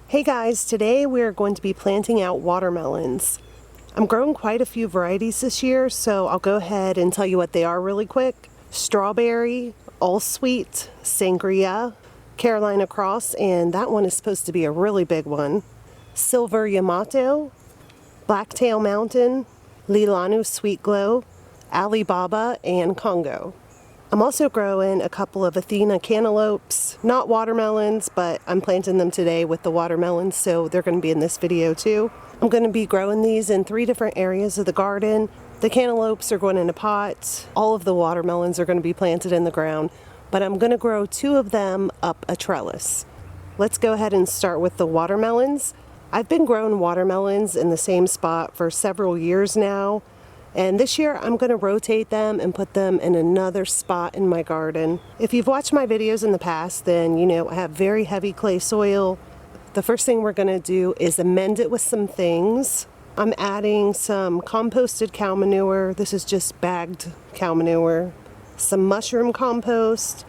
Hey guys, today we're going to be planting out watermelons. I'm growing quite a few varieties this year, so I'll go ahead and tell you what they are really quick. Strawberry, Allsweet, Sangria, Carolina Cross, and that one is supposed to be a really big one. Silver Yamato, Blacktail Mountain, Leelanau Sweetglo, Alibaba, and Congo. I'm also growing a couple of Athena cantaloupes, not watermelons, but I'm planting them today with the watermelons, so they're going to be in this video too. I'm going to be growing these in 3 different areas of the garden. The cantaloupes are going in a pot. All of the watermelons are going to be planted in the ground, but I'm going to grow 2 of them up a trellis. Let's go ahead and start with the watermelons. I've been growing watermelons in the same spot for several years now. And this year I'm going to rotate them and put them in another spot in my garden. If you've watched my videos in the past, then you know I have very heavy clay soil. The first thing we're going to do is amend it with some things. I'm adding some composted cow manure. This is just bagged cow manure. Some mushroom compost,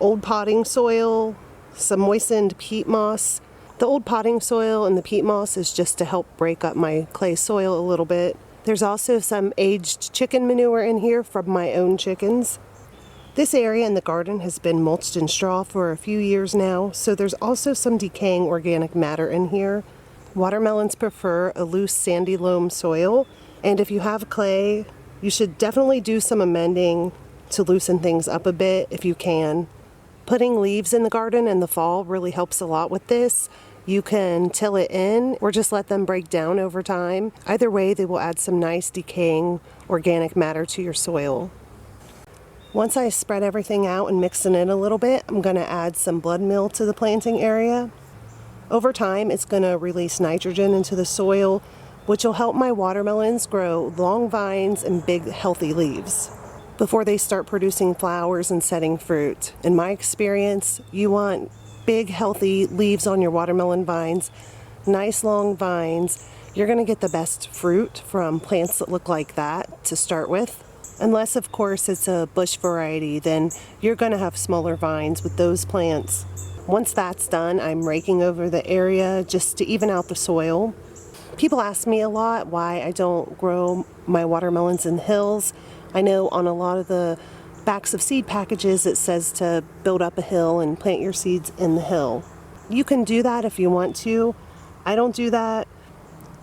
old potting soil, some moistened peat moss. The old potting soil and the peat moss is just to help break up my clay soil a little bit. There's also some aged chicken manure in here from my own chickens. This area in the garden has been mulched in straw for a few years now, so there's also some decaying organic matter in here. Watermelons prefer a loose sandy loam soil, and if you have clay, you should definitely do some amending to loosen things up a bit if you can. Putting leaves in the garden in the fall really helps a lot with this. You can till it in or just let them break down over time. Either way, they will add some nice decaying organic matter to your soil. Once I spread everything out and mix it in a little bit, I'm going to add some blood meal to the planting area. Over time, it's going to release nitrogen into the soil, which will help my watermelons grow long vines and big, healthy leaves before they start producing flowers and setting fruit. In my experience, you want big healthy leaves on your watermelon vines, nice long vines. You're going to get the best fruit from plants that look like that to start with. Unless of course it's a bush variety, then you're going to have smaller vines with those plants. Once that's done, I'm raking over the area just to even out the soil. People ask me a lot why I don't grow my watermelons in hills. I know on a lot of the backs of seed packages it says to build up a hill and plant your seeds in the hill. You can do that if you want to. I don't do that.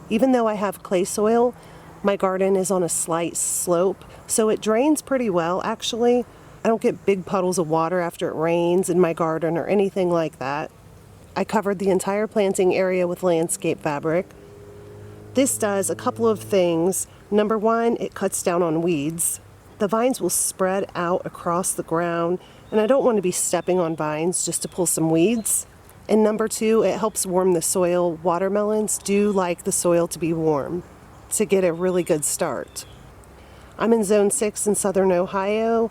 Even though I have clay soil, my garden is on a slight slope, so it drains pretty well actually. I don't get big puddles of water after it rains in my garden or anything like that. I covered the entire planting area with landscape fabric. This does a couple of things. Number one, it cuts down on weeds. The vines will spread out across the ground, and I don't want to be stepping on vines just to pull some weeds. And number 2, it helps warm the soil. Watermelons do like the soil to be warm to get a really good start. I'm in Zone 6 in southern Ohio.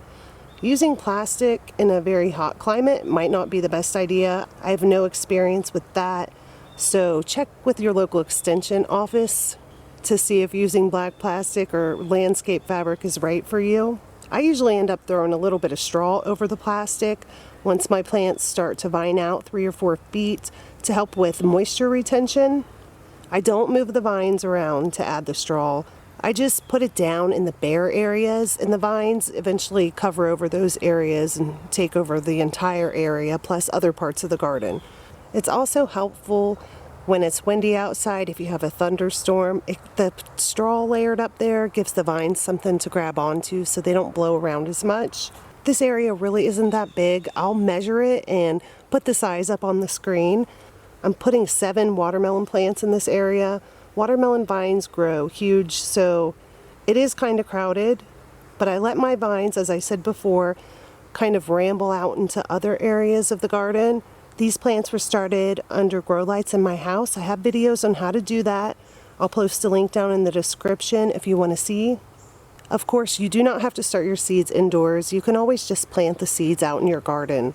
Using plastic in a very hot climate might not be the best idea. I have no experience with that, so check with your local extension office to see if using black plastic or landscape fabric is right for you. I usually end up throwing a little bit of straw over the plastic once my plants start to vine out 3 or 4 feet to help with moisture retention. I don't move the vines around to add the straw. I just put it down in the bare areas, and the vines eventually cover over those areas and take over the entire area plus other parts of the garden. It's also helpful when it's windy outside. If you have a thunderstorm, the straw layered up there gives the vines something to grab onto so they don't blow around as much. This area really isn't that big. I'll measure it and put the size up on the screen. I'm putting 7 watermelon plants in this area. Watermelon vines grow huge, so it is kind of crowded, but I let my vines, as I said before, kind of ramble out into other areas of the garden. These plants were started under grow lights in my house. I have videos on how to do that. I'll post a link down in the description if you want to see. Of course, you do not have to start your seeds indoors. You can always just plant the seeds out in your garden.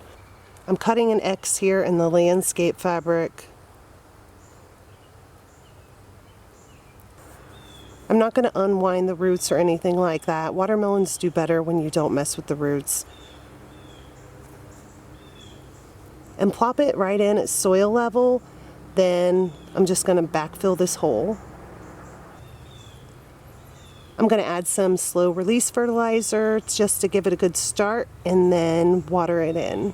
I'm cutting an X here in the landscape fabric. I'm not going to unwind the roots or anything like that. Watermelons do better when you don't mess with the roots. and plop it right in at soil level. Then I'm just going to backfill this hole. I'm going to add some slow release fertilizer just to give it a good start and then water it in.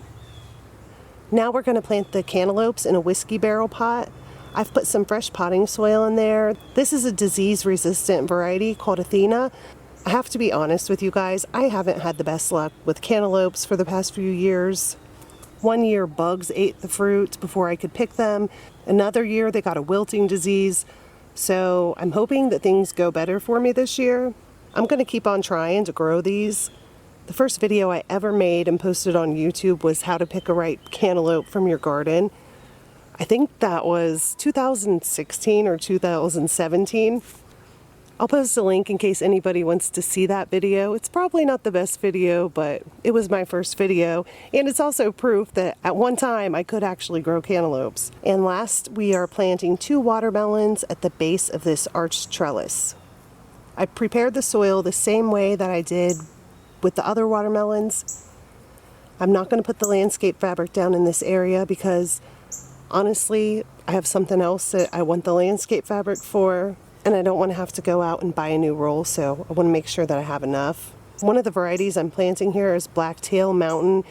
Now we're going to plant the cantaloupes in a whiskey barrel pot. I've put some fresh potting soil in there. This is a disease-resistant variety called Athena. I have to be honest with you guys, I haven't had the best luck with cantaloupes for the past few years. One year bugs ate the fruit before I could pick them. Another year they got a wilting disease. So I'm hoping that things go better for me this year. I'm going to keep on trying to grow these. The first video I ever made and posted on YouTube was how to pick a right cantaloupe from your garden. I think that was 2016 or 2017. I'll post a link in case anybody wants to see that video. It's probably not the best video, but it was my first video. And it's also proof that at one time I could actually grow cantaloupes. And last, we are planting 2 watermelons at the base of this arched trellis. I prepared the soil the same way that I did with the other watermelons. I'm not going to put the landscape fabric down in this area because honestly, I have something else that I want the landscape fabric for. And I don't want to have to go out and buy a new roll, so I want to make sure that I have enough. One of the varieties I'm planting here is Blacktail Mountain,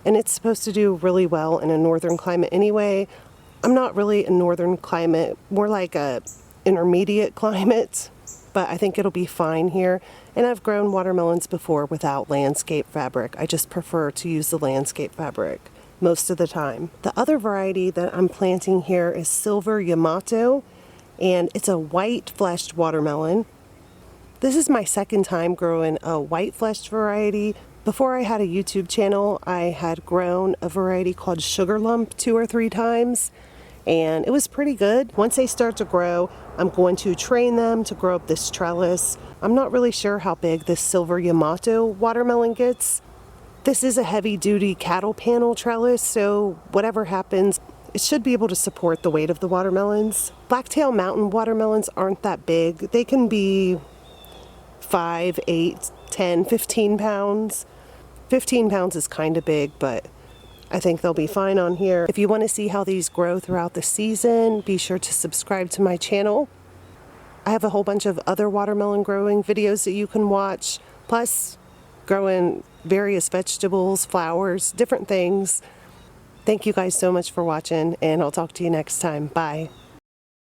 and it's supposed to do really well in a northern climate anyway. I'm not really a northern climate, more like a intermediate climate, but I think it'll be fine here. And I've grown watermelons before without landscape fabric. I just prefer to use the landscape fabric most of the time. The other variety that I'm planting here is Silver Yamato, and it's a white fleshed watermelon. This is my second time growing a white fleshed variety. Before I had a YouTube channel, I had grown a variety called Sugar Lump 2 or 3 times, and it was pretty good. Once they start to grow, I'm going to train them to grow up this trellis. I'm not really sure how big this Silver Yamato watermelon gets. This is a heavy-duty cattle panel trellis, so whatever happens, it should be able to support the weight of the watermelons. Blacktail Mountain watermelons aren't that big. They can be 5, 8, 10, 15 pounds. 15 pounds is kind of big, but I think they'll be fine on here. If you want to see how these grow throughout the season, be sure to subscribe to my channel. I have a whole bunch of other watermelon growing videos that you can watch, plus growing various vegetables, flowers, different things. Thank you guys so much for watching, and I'll talk to you next time. Bye.